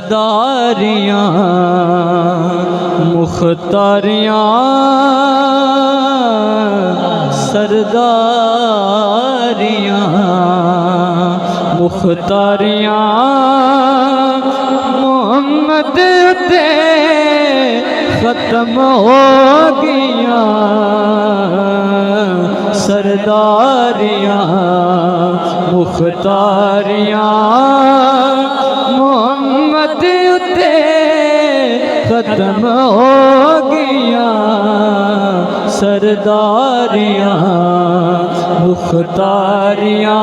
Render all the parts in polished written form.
सरदारियाँ मुख्तारियाँ सरदारियाँ मुख्तारियाँ मोहम्मद ते ख़त्म हो गया सरदारियाँ मुख्तारियाँ मोहम्मद ते ख़त्म हो गया सरदारियाँ मुख्तारियाँ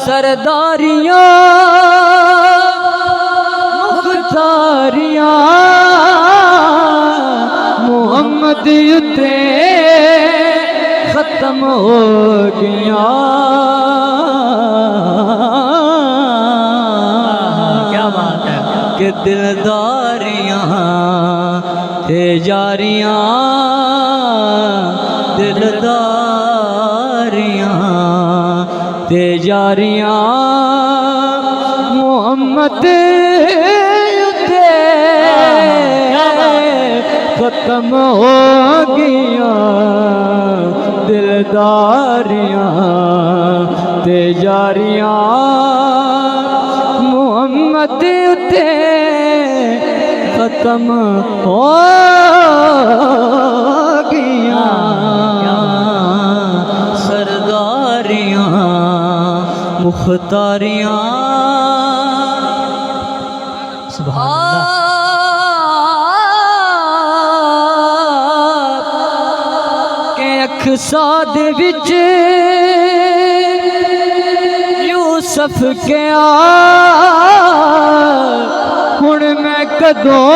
सरदारियाँ मुख्तारियाँ मोहम्मद ते ख़त्म हो गया। क्या बात है कि दिलदारियाँ ते जारियाँ दिलदारियाँ ते जारियाँ मोहम्मद ते ख़त्म हो गया दिलदारियाँ ते जारियाँ मोहम्मद ते ख़त्म हो गया सरदारियाँ मुख्तारियाँ सुभान अल्लाह। साद विच यूसुफ के हुण मैं कदों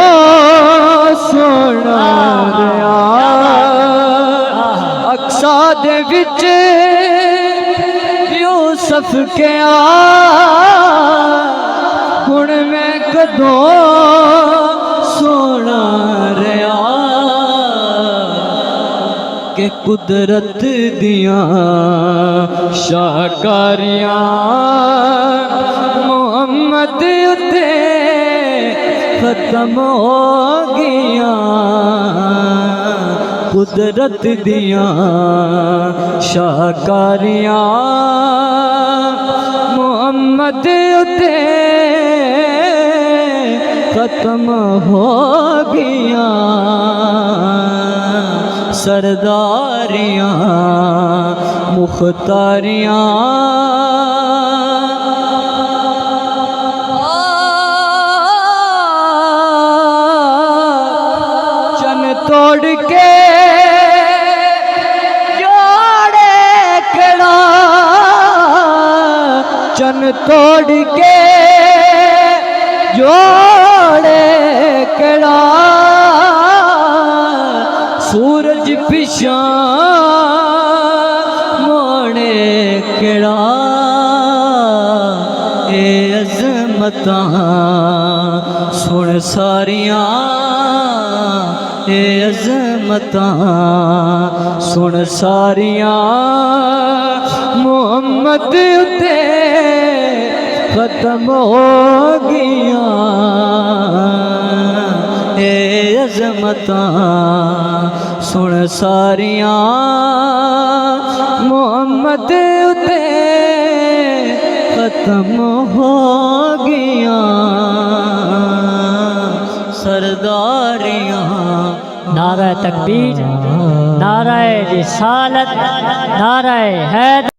सोना रहा अक्सा दे विच यूसुफ के हुण मैं कदों सोना रहा के कुदरत दियाँ शाकारियाँ मोहम्मद ते ख़त्म हो गया कुदरत दियाँ शाकारियाँ मोहम्मद ते ख़त्म हो गया सरदारियाँ मुख्तारियाँ चन तोड़ के जोड़े कड़ा चन तोड़ के जोड़े कड़ा सूरज पिछा मोड़े केड़ा ए अज़मतां सुन सारियां ए अज़मतां सुन सारियां मोहम्मद ते ख़त्म हो गया ए अज़मतां सुन सारियां मोहम्मद ते ख़त्म हो गया सरदारियां। नारा तकबीर, नारा रिसालत, नारा हैदर।